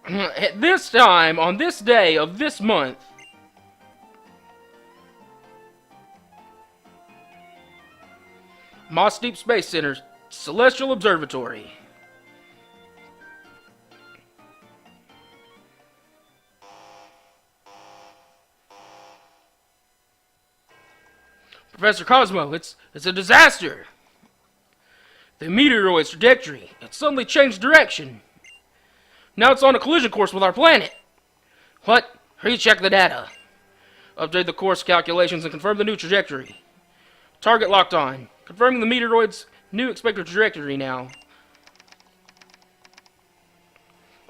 At this time, on this day of this month, Moss Deep Space Center, Celestial Observatory. Professor Cosmo, it's a disaster. The meteoroid's trajectory, it suddenly changed direction. Now it's on a collision course with our planet. What? Recheck the data. Update the course calculations and confirm the new trajectory. Target locked on. Confirming the meteoroid's new expected trajectory now.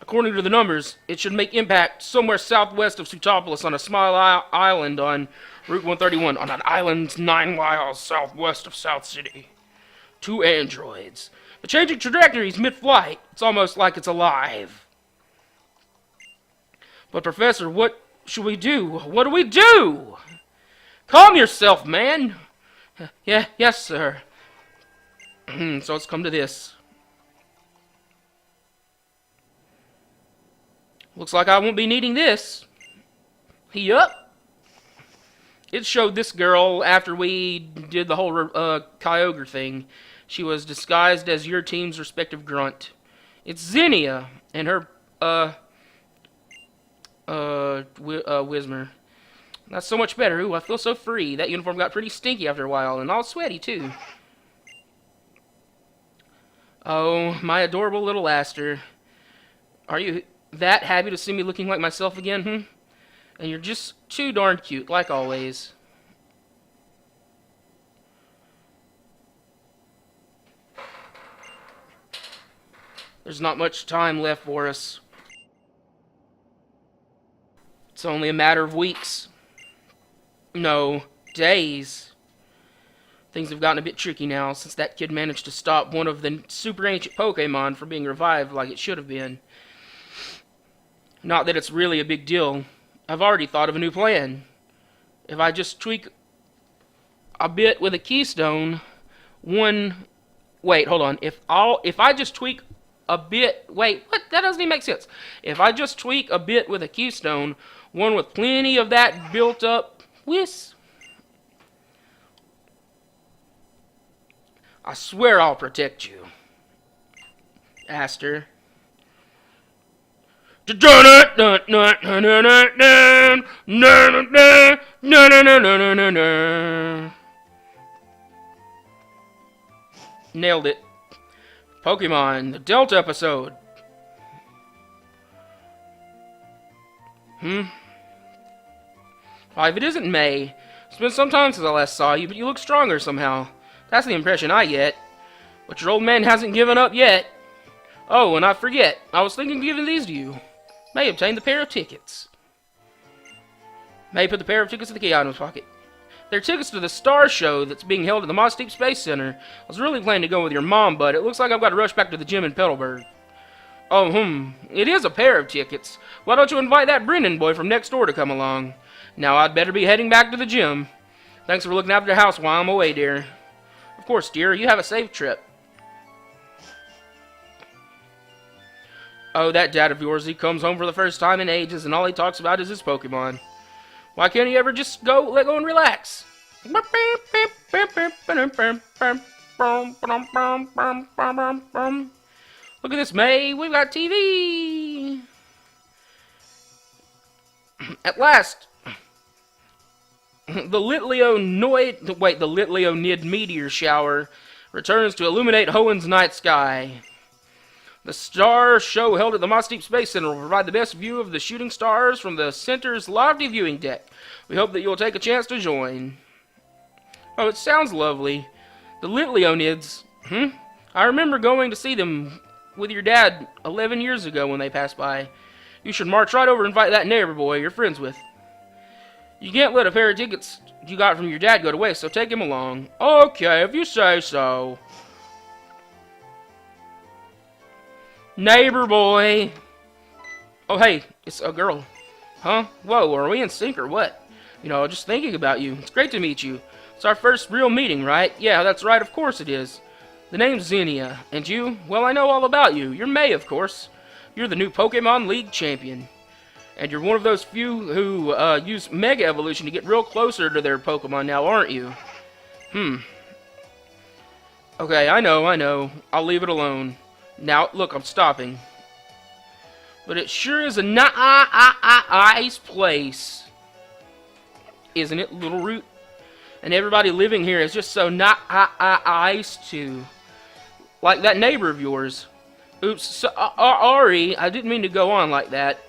According to the numbers, it should make impact somewhere southwest of Sutopolis on a small island on Route 131, on an island 9 miles southwest of South City. 2 androids. The changing trajectory is mid-flight. It's almost like it's alive. But Professor, what should we do? What do we do? Calm yourself, man. Yes, sir. So let's come to this. Looks like I won't be needing this. Yup. It showed this girl after we did the whole Kyogre thing. She was disguised as your team's respective grunt. It's Zinnia and her Whismer. That's so much better. Ooh, I feel so free. That uniform got pretty stinky after a while, and all sweaty too. Oh, my adorable little Aster. Are you that happy to see me looking like myself again, And you're just too darn cute, like always. There's not much time left for us. It's only a matter of weeks. No, days. Things have gotten a bit tricky now since that kid managed to stop one of the super ancient Pokémon from being revived like it should have been. Not that it's really a big deal. I've already thought of a new plan. If I just tweak a bit with a keystone, wait, hold on. If I just tweak a bit, wait, what? That doesn't even make sense. If I just tweak a bit with a keystone, one with plenty of that built up whiz, I swear I'll protect you, Aster. Nailed it. Pokemon, the Delta episode. Why, if it isn't May, it's been some time since I last saw you, but you look stronger somehow. That's the impression I get. But your old man hasn't given up yet. Oh, and I forget, I was thinking of giving these to you. May obtained the pair of tickets. May put the pair of tickets in the key item's pocket. They're tickets to the Star Show that's being held at the Moss Deep Space Center. I was really planning to go with your mom, but it looks like I've got to rush back to the gym in Petalburg. Oh, it is a pair of tickets. Why don't you invite that Brennan boy from next door to come along? Now I'd better be heading back to the gym. Thanks for looking after the house while I'm away, dear. Of course, dear, you have a safe trip. Oh, that dad of yours, he comes home for the first time in ages, and all he talks about is his Pokemon. Why can't he ever just let go and relax? Look at this, May. We've got TV. At last, the Litleonid meteor shower returns to illuminate Hoenn's night sky. The Star Show held at the Moss Deep Space Center will provide the best view of the shooting stars from the center's lofty viewing deck. We hope that you'll take a chance to join. Oh, it sounds lovely. The Litleonids, I remember going to see them with your dad 11 years ago when they passed by. You should march right over and invite that neighbor boy you're friends with. You can't let a pair of tickets you got from your dad go to waste, so take him along. Okay, if you say so. Neighbor boy. Oh, hey, it's a girl. Huh? Whoa, are we in sync or what? You know, just thinking about you. It's great to meet you. It's our first real meeting, right? Yeah, that's right, of course it is. The name's Zinnia. And you? Well, I know all about you. You're May, of course. You're the new Pokemon League champion. And you're one of those few who use Mega Evolution to get real closer to their Pokemon now, aren't you? Okay, I know. I'll leave it alone. Now, look, I'm stopping. But it sure is a nice place. Isn't it, Little Root? And everybody living here is just so nice too. Like that neighbor of yours. Oops, sorry, I didn't mean to go on like that.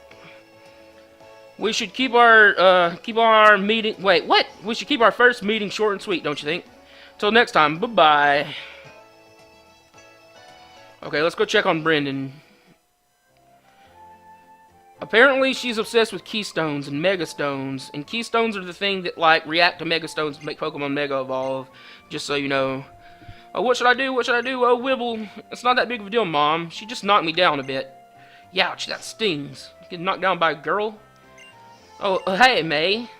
We should keep our meeting. Wait, what? We should keep our first meeting short and sweet, don't you think? Till next time, bye-bye. Okay, let's go check on Brendan. Apparently, she's obsessed with Keystones and Megastones. And Keystones are the thing that, like, react to Megastones and make Pokemon Mega Evolve. Just so you know. Oh, what should I do? What should I do? Oh, Wibble. It's not that big of a deal, Mom. She just knocked me down a bit. Youch, that stings. Getting knocked down by a girl? Oh, hey, May.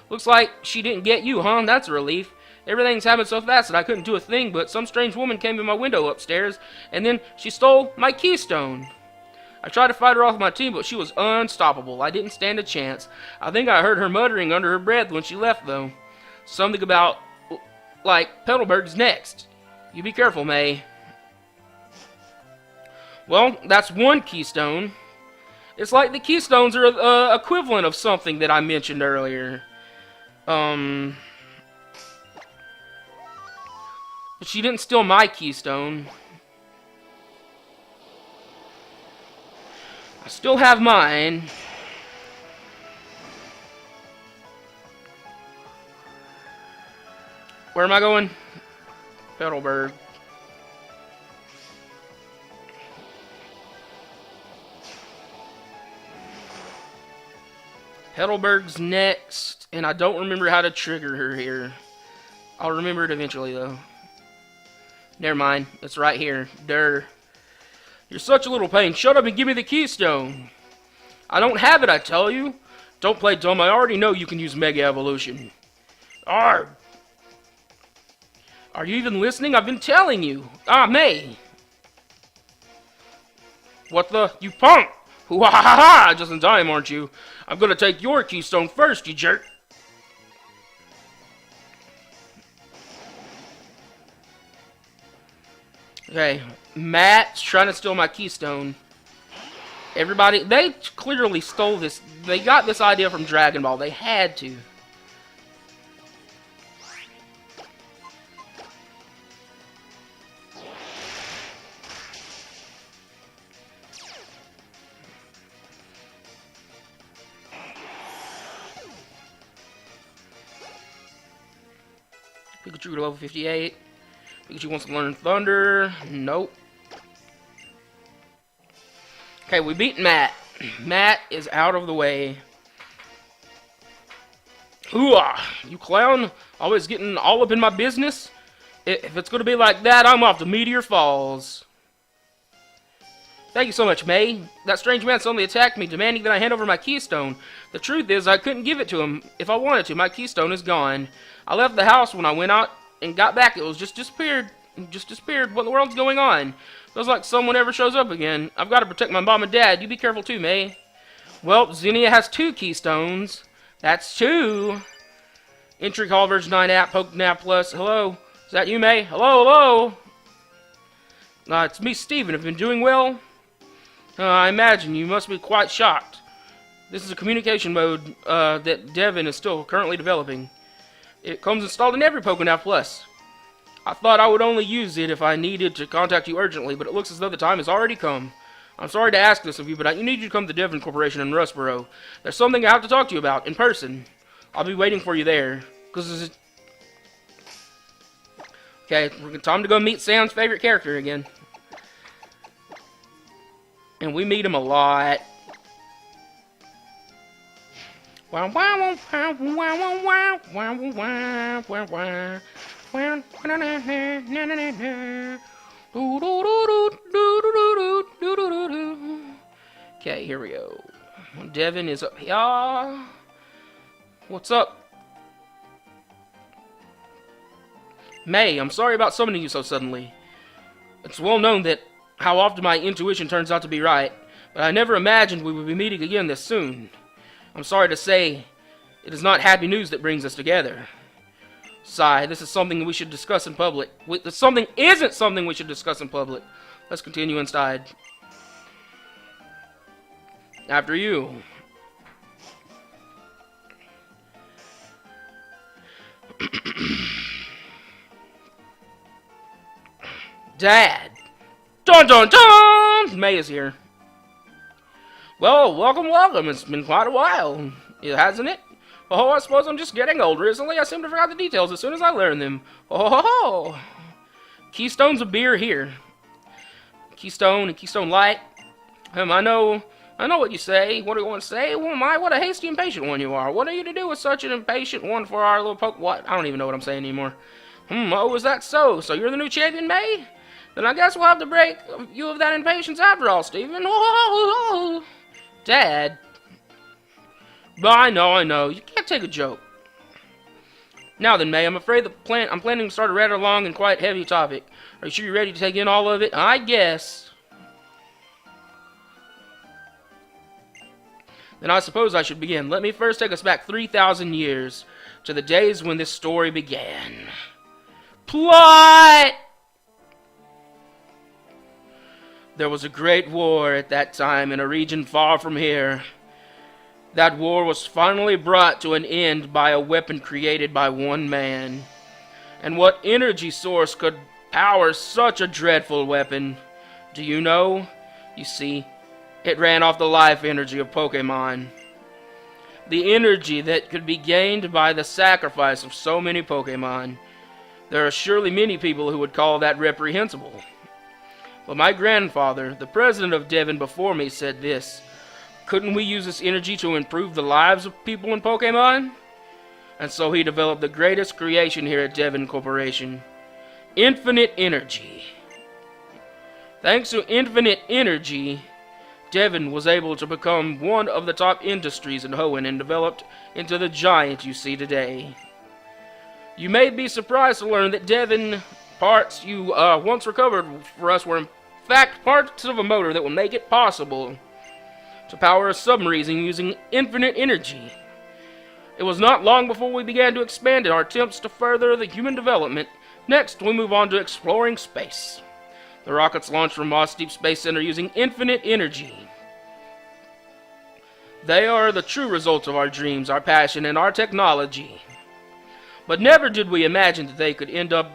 Looks like she didn't get you, huh? That's a relief. Everything's happened so fast that I couldn't do a thing, but some strange woman came in my window upstairs, and then she stole my keystone. I tried to fight her off my team, but she was unstoppable. I didn't stand a chance. I think I heard her muttering under her breath when she left, though. Something about, like, Petalburg's next. You be careful, May. Well, that's one keystone. It's like the keystones are equivalent of something that I mentioned earlier. But she didn't steal my keystone. I still have mine. Where am I going? Petalburg. Petalburg's next, and I don't remember how to trigger her here. I'll remember it eventually, though. Never mind. It's right here. Durr. You're such a little pain. Shut up and give me the keystone. I don't have it, I tell you. Don't play dumb. I already know you can use Mega Evolution. Arrgh. Are you even listening? I've been telling you. Ah, May. What the? You punk! Hoo-ha-ha-ha! Just in time, aren't you? I'm gonna take your keystone first, you jerk. Okay, Matt's trying to steal my keystone. Everybody, they clearly stole this. They got this idea from Dragon Ball. They had to. Pikachu to level 58. Pikachu wants to learn Thunder. Nope. Okay, we beat Matt. Matt is out of the way. Hooah! You clown! Always getting all up in my business? If it's gonna be like that, I'm off to Meteor Falls. Thank you so much, May. That strange man suddenly attacked me, demanding that I hand over my keystone. The truth is, I couldn't give it to him if I wanted to. My keystone is gone. I left the house when I went out and got back. It was just disappeared. Just disappeared. What in the world's going on? Feels like someone never shows up again. I've got to protect my mom and dad. You be careful too, May. Well, Xenia has 2 keystones. That's 2. Entry call version 9 app, PokeNap Plus. Hello? Is that you, May? Hello, hello? It's me, Steven. Have you been doing well? I imagine you must be quite shocked. This is a communication mode that Devin is still currently developing. It comes installed in every PokeNap Plus. I thought I would only use it if I needed to contact you urgently, but it looks as though the time has already come. I'm sorry to ask this of you, but you need to come to Devon Corporation in Rustboro. There's something I have to talk to you about, in person. I'll be waiting for you there. Okay, time to go meet Sam's favorite character again. And we meet him a lot. Wow, wow, wow, wow, wow, wow, wow, wow, wow. Okay, here we go. Devin is up here. What's up? May, I'm sorry about summoning you so suddenly. It's well known that how often my intuition turns out to be right. but I never imagined we would be meeting again this soon. I'm sorry to say, it is not happy news that brings us together. Sigh, this is something we should discuss in public. Something isn't something we should discuss in public. Let's continue inside. After you. Dad. Dun dun dun! May is here. Well, welcome, welcome. It's been quite a while, hasn't it? Oh, I suppose I'm just getting old recently. I seem to forget the details as soon as I learn them. Oh, Keystone's a beer here. Keystone and Keystone Light. I know what you say. What do you want to say? Oh my, what a hasty, impatient one you are. What are you to do with such an impatient one for our little what? I don't even know what I'm saying anymore. Oh, is that so? So you're the new champion, May? Then I guess we'll have to break you of that impatience after all, Stephen. Oh, Dad. But I know. You can't take a joke. Now then, May, I'm afraid I'm planning to start a rather long and quite heavy topic. Are you sure you're ready to take in all of it? I guess. Then I suppose I should begin. Let me first take us back 3,000 years to the days when this story began. Plot! There was a great war at that time in a region far from here. That war was finally brought to an end by a weapon created by one man. And what energy source could power such a dreadful weapon? Do you know? You see, it ran off the life energy of Pokémon. The energy that could be gained by the sacrifice of so many Pokémon. There are surely many people who would call that reprehensible. But my grandfather, the president of Devon before me, said this: couldn't we use this energy to improve the lives of people in Pokémon? And so he developed the greatest creation here at Devon Corporation. Infinite energy. Thanks to infinite energy, Devon was able to become one of the top industries in Hoenn and developed into the giant you see today. You may be surprised to learn that Devon parts you once recovered for us were in fact parts of a motor that will make it possible to power a submarine using infinite energy. It was not long before we began to expand in our attempts to further the human development. Next, we move on to exploring space. The rockets launched from Moss Deep Space Center using infinite energy. They are the true results of our dreams, our passion, and our technology. But never did we imagine that they could end up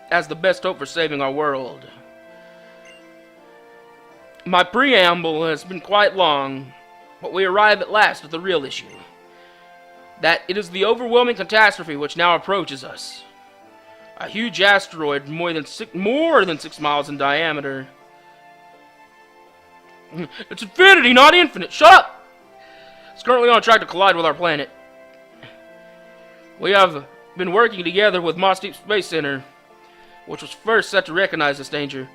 as the best hope for saving our world. My preamble has been quite long, but we arrive at last at the real issue. That it is the overwhelming catastrophe which now approaches us. A huge asteroid more than 6 miles in diameter. It's infinity, not infinite. Shut up! It's currently on track to collide with our planet. We have been working together with Moss Deep Space Center, which was first set to recognize this danger.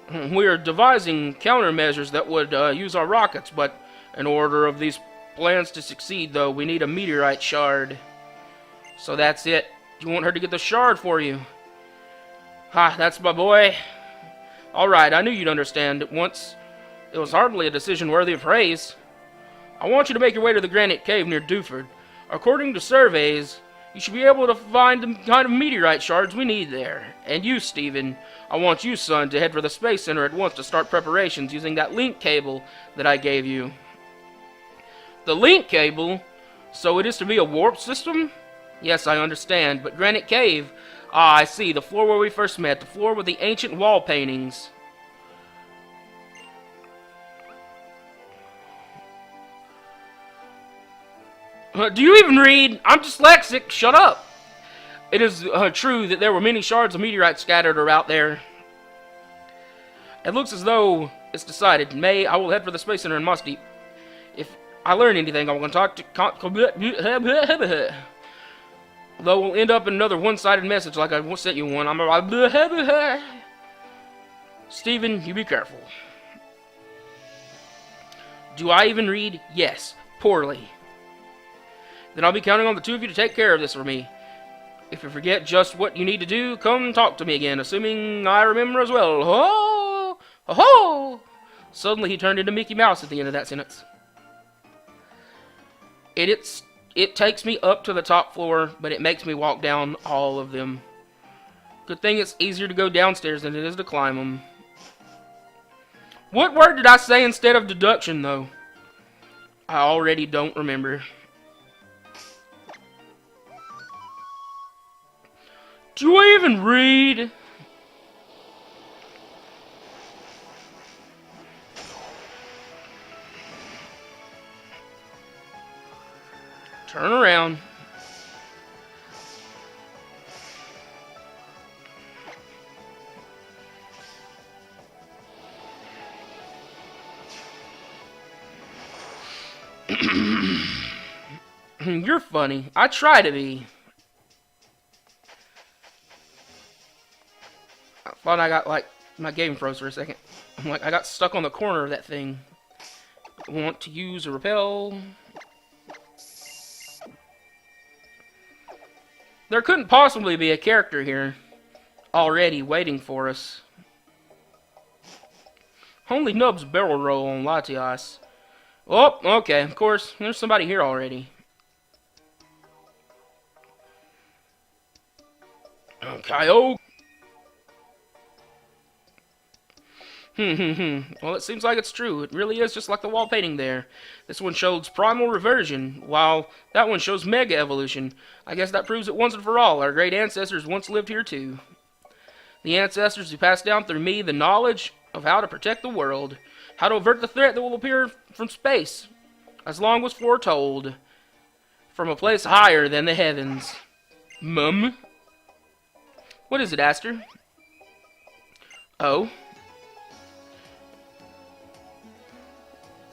We are devising countermeasures that would use our rockets, but in order of these plans to succeed, though, we need a meteorite shard. So that's it. You want her to get the shard for you? Ha, that's my boy. Alright, I knew you'd understand at once. It was hardly a decision worthy of praise. I want you to make your way to the Granite Cave near Dewford. According to surveys, you should be able to find the kind of meteorite shards we need there. And you, Stephen, I want you, son, to head for the Space Center at once to start preparations using that link cable that I gave you. The link cable? So it is to be a warp system? Yes, I understand, but Granite Cave... Ah, I see, the floor where we first met, the floor with the ancient wall paintings. Do you even read? I'm dyslexic, shut up! It is true that there were many shards of meteorite scattered out there. It looks as though it's decided. May, I will head for the Space Center in Moss Deep. If I learn anything, I'm going to talk to... Though we'll end up in another one-sided message like I sent you one. Stephen, you be careful. Do I even read? Yes. Poorly. Then I'll be counting on the two of you to take care of this for me. If you forget just what you need to do, come talk to me again, assuming I remember as well. Ho! Ho! Suddenly he turned into Mickey Mouse at the end of that sentence. It takes me up to the top floor, but it makes me walk down all of them. Good thing it's easier to go downstairs than it is to climb them. What word did I say instead of deduction, though? I already don't remember. Do I even read? Turn around. You're funny. I try to be. I thought I got, like, my game froze for a second. I'm like, I got stuck on the corner of that thing. I want to use a repel. There couldn't possibly be a character here already waiting for us. Only Nub's barrel roll on Latias. Oh, okay, of course. There's somebody here already. Okay, oh. Well, it seems like it's true. It really is just like the wall painting there. This one shows primal reversion, while that one shows mega evolution. I guess that proves it once and for all. Our great ancestors once lived here too. The ancestors who passed down through me the knowledge of how to protect the world, how to avert the threat that will appear from space, as long was foretold, from a place higher than the heavens. Mum? What is it, Aster? Oh?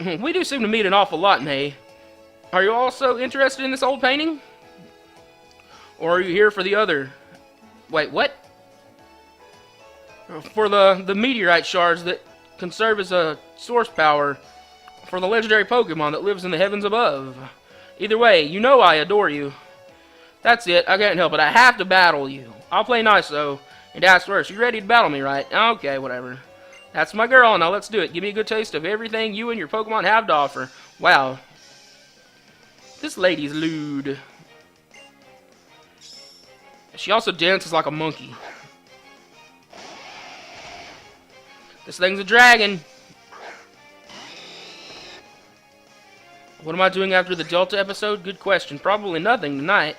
We do seem to meet an awful lot, May. Are you also interested in this old painting? Or are you here for the other... Wait, what? For the meteorite shards that can serve as a source power for the legendary Pokémon that lives in the heavens above. Either way, you know I adore you. That's it, I can't help it. I have to battle you. I'll play nice, though. And ask first, you ready to battle me, right? Okay, whatever. That's my girl, now let's do it. Give me a good taste of everything you and your Pokemon have to offer. Wow. This lady's lewd. She also dances like a monkey. This thing's a dragon. What am I doing after the Delta episode? Good question. Probably nothing tonight.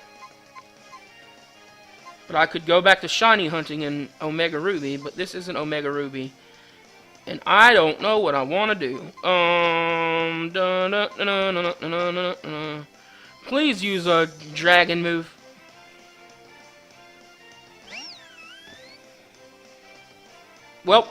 But I could go back to shiny hunting in Omega Ruby, but this isn't Omega Ruby. And I don't know what I want to do. Please use a dragon move. Well.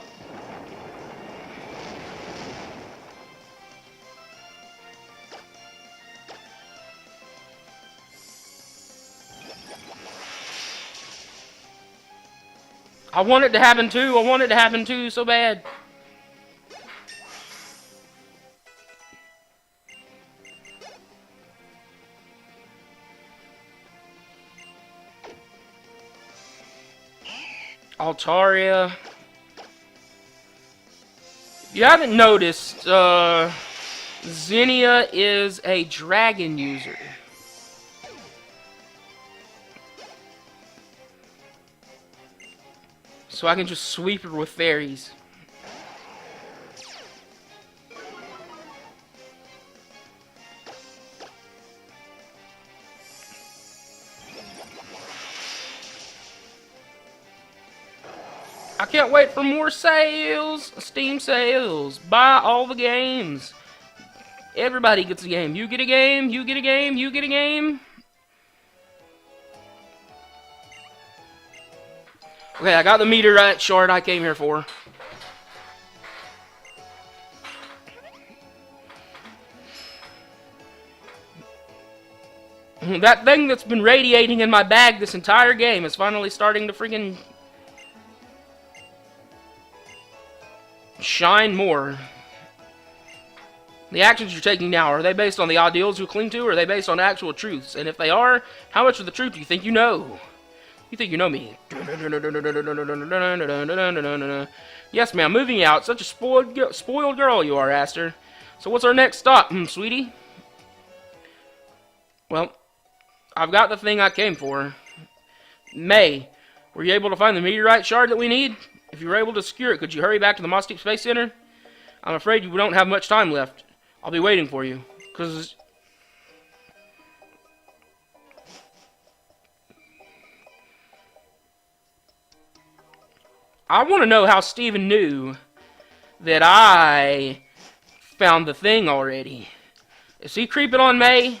I want it to happen too. I want it to happen too so bad. Altaria. If you haven't noticed, Zinnia is a dragon user. So I can just sweep her with fairies. I can't wait for more sales, Steam sales. Buy all the games. Everybody gets a game. You get a game, you get a game, you get a game. Okay, I got the meteorite shard I came here for. That thing that's been radiating in my bag this entire game is finally starting to freaking shine more. The actions you're taking now, are they based on the ideals you cling to, or are they based on actual truths? And if they are, how much of the truth do you think you know? You think you know me. Yes, ma'am, moving out. Such a spoiled girl you are, Aster. So what's our next stop, sweetie? Well, I've got the thing I came for. May, were you able to find the meteorite shard that we need? If you were able to secure it, could you hurry back to the Moss Deep Space Center? I'm afraid you don't have much time left. I'll be waiting for you. Because I want to know how Steven knew that I found the thing already. Is he creeping on May?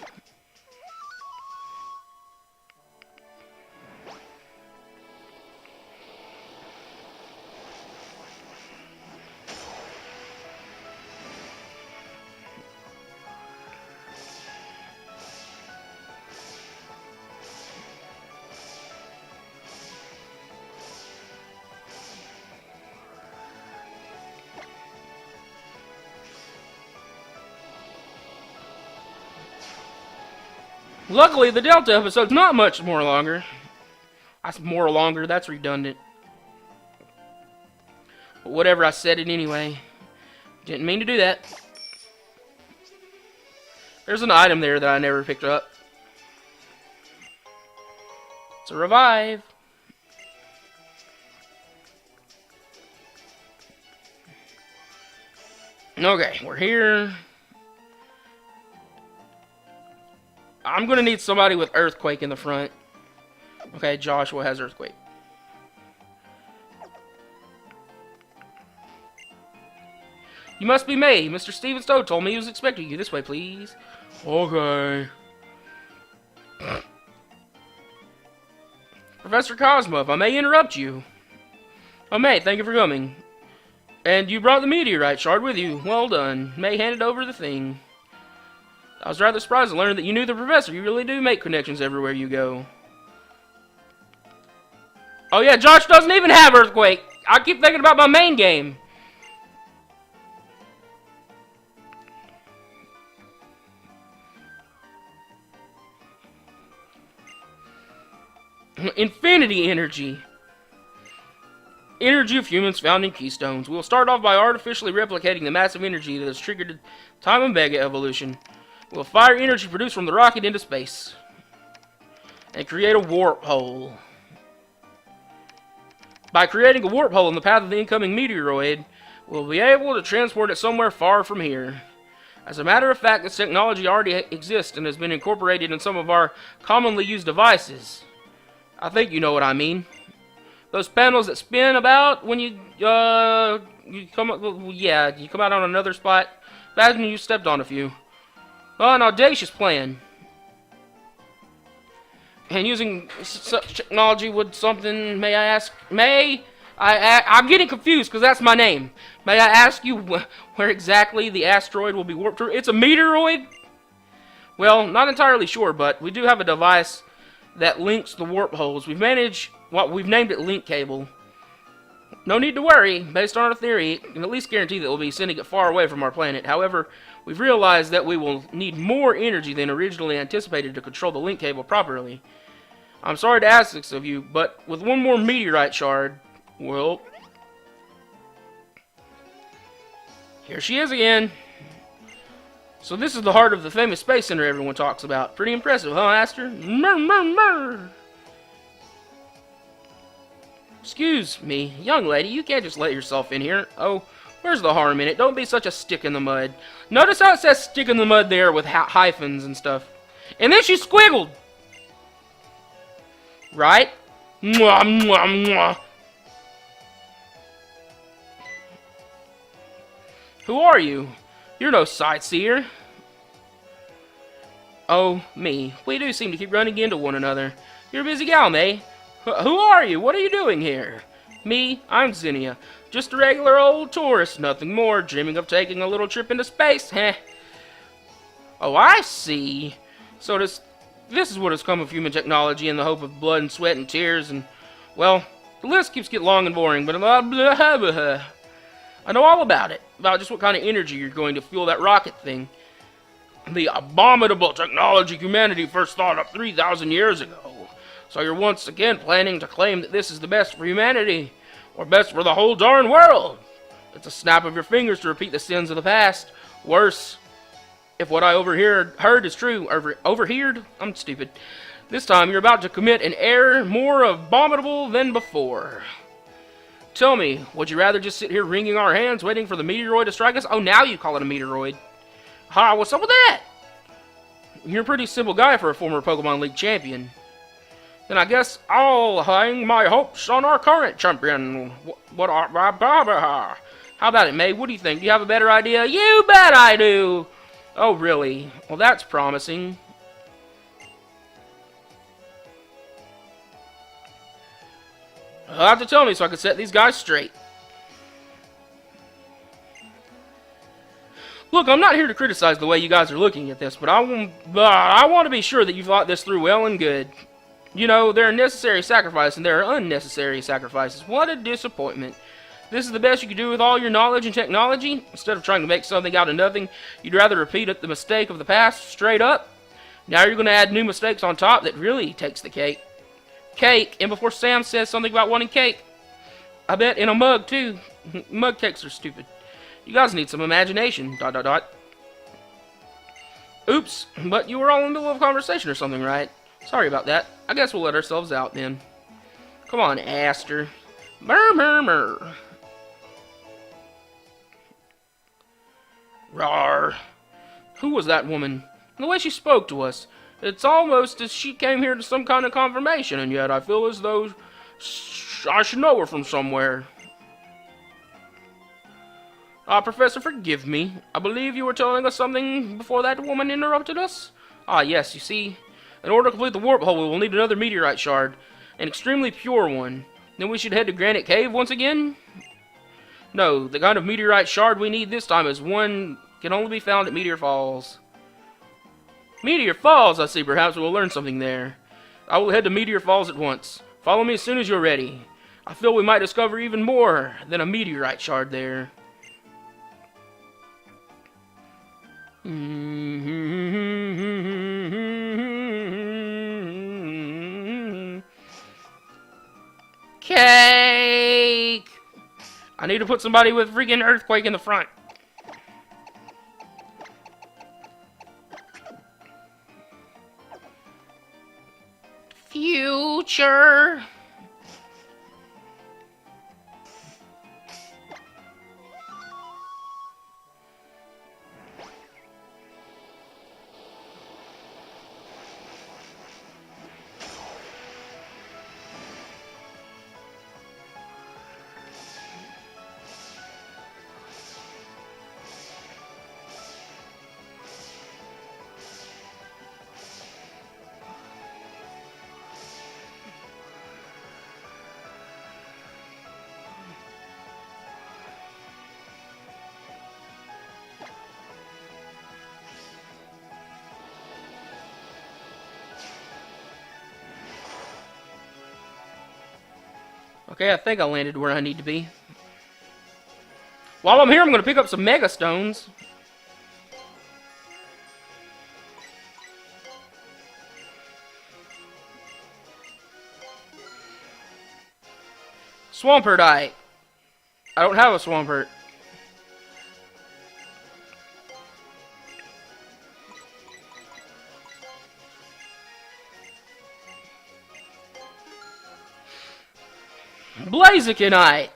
Luckily, the Delta episode's not much more longer. That's redundant. But whatever, I said it anyway. Didn't mean to do that. There's an item there that I never picked up. It's a revive. Okay, we're here. I'm gonna need somebody with Earthquake in the front. Okay, Joshua has Earthquake. You must be May. Mr. Steven Stowe told me he was expecting you. This way, please. Okay. Professor Cosmo, if I may interrupt you. Oh, May, thank you for coming. And you brought the meteorite shard with you. Well done. May handed over the thing. I was rather surprised to learn that you knew the professor. You really do make connections everywhere you go. Oh yeah, Josh doesn't even have Earthquake. I keep thinking about my main game. Infinity energy. Energy of humans found in keystones. We'll start off by artificially replicating the massive energy that has triggered Time Omega evolution. We'll fire energy produced from the rocket into space. And create a warp hole. By creating a warp hole in the path of the incoming meteoroid, we'll be able to transport it somewhere far from here. As a matter of fact, this technology already exists and has been incorporated in some of our commonly used devices. I think you know what I mean. Those panels that spin about when you come out on another spot. Imagine you stepped on a few. Oh, an audacious plan. And using such technology would something, may I ask, I'm getting confused because that's my name. May I ask you where exactly the asteroid will be warped through? It's a meteoroid? Well, not entirely sure, but we do have a device that links the warp holes. We've named it Link Cable. No need to worry. Based on our theory, it can at least guarantee that we'll be sending it far away from our planet. However, we've realized that we will need more energy than originally anticipated to control the link cable properly. I'm sorry to ask this of you, but with one more meteorite shard, well, here she is again. So this is the heart of the famous space center everyone talks about. Pretty impressive, huh, Aster? Excuse me, young lady, you can't just let yourself in here. Oh, where's the harm in it? Don't be such a stick in the mud. Notice how it says stick in the mud there with hyphens and stuff. And then she squiggled. Right? Mwah, mwah, mwah. Who are you? You're no sightseer. Oh, me. We do seem to keep running into one another. You're a busy gal, May. Who are you? What are you doing here? Me? I'm Zinnia. Just a regular old tourist, nothing more. Dreaming of taking a little trip into space, heh. Oh, I see. So this is what has come of human technology in the hope of blood and sweat and tears and, well, the list keeps getting long and boring, but I know all about it. About just what kind of energy you're going to fuel that rocket thing. The abominable technology humanity first thought up 3,000 years ago. So you're once again planning to claim that this is the best for humanity, or best for the whole darn world. It's a snap of your fingers to repeat the sins of the past. Worse, if what I heard is true, overheard? I'm stupid. This time you're about to commit an error more abominable than before. Tell me, would you rather just sit here wringing our hands waiting for the meteoroid to strike us? Oh, now you call it a meteoroid. Ha, what's up with that? You're a pretty simple guy for a former Pokemon League champion. Then I guess I'll hang my hopes on our current champion. How about it, May? What do you think? Do you have a better idea? You bet I do! Oh, really? Well, that's promising. You'll have to tell me so I can set these guys straight. Look, I'm not here to criticize the way you guys are looking at this, but I want to be sure that you've thought this through well and good. You know, there are necessary sacrifices and there are unnecessary sacrifices. What a disappointment. This is the best you could do with all your knowledge and technology? Instead of trying to make something out of nothing, you'd rather repeat the mistake of the past straight up? Now you're going to add new mistakes on top that really takes the cake. Cake, and before Sam says something about wanting cake, I bet in a mug too. Mug cakes are stupid. You guys need some imagination, ... Oops, but you were all in the middle of a conversation or something, right? Sorry about that. I guess we'll let ourselves out then. Come on, Aster. Murr. Rawr. Who was that woman? The way she spoke to us. It's almost as she came here to some kind of confirmation, and yet I feel as though I should know her from somewhere. Professor, forgive me. I believe you were telling us something before that woman interrupted us? Yes, you see. In order to complete the warp hole, we will need another meteorite shard. An extremely pure one. Then we should head to Granite Cave once again? No, the kind of meteorite shard we need this time is one can only be found at Meteor Falls. Meteor Falls, I see. Perhaps we will learn something there. I will head to Meteor Falls at once. Follow me as soon as you're ready. I feel we might discover even more than a meteorite shard there. Cake! I need to put somebody with freaking earthquake in the front. Future. Okay, I think I landed where I need to be. While I'm here, I'm going to pick up some Mega Stones. Swampert-ite. I don't have a Swampert. Blazikenite.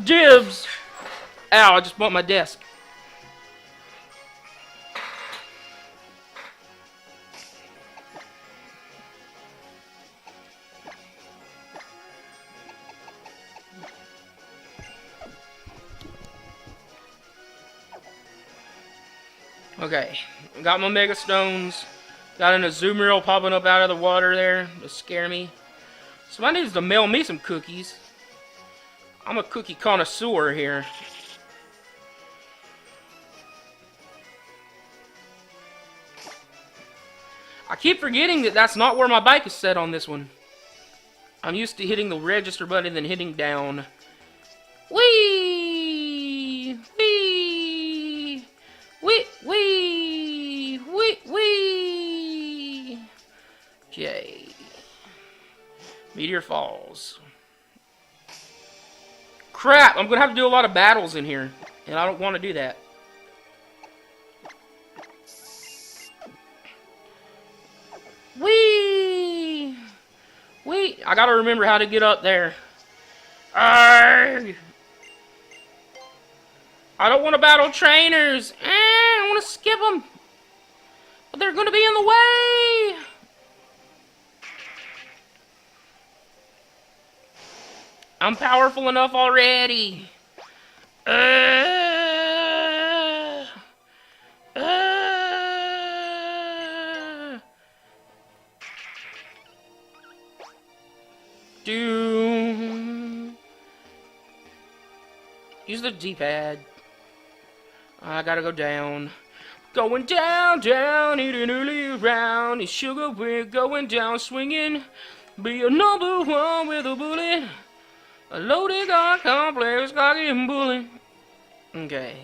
Dibs. Ow, I just bumped my desk. Okay, got my Mega Stones. Got an Azumarill popping up out of the water there to scare me. Somebody needs to mail me some cookies. I'm a cookie connoisseur here. I keep forgetting that that's not where my bike is set on this one. I'm used to hitting the register button and then hitting down. Whee! Whee! Whee! Whee! Okay. Meteor falls. Crap! I'm gonna have to do a lot of battles in here. And I don't want to do that. Whee! Whee! I gotta remember how to get up there. Arrgh! I don't want to battle trainers. I want to skip them. But they're gonna be in the way. I'm powerful enough already. Use the D-pad. I gotta go down. Going down, down, eating early around. It's sugar, we're going down, swinging. Be a number one with a bullet. A loaded gun complex, cocky and bullet. Okay.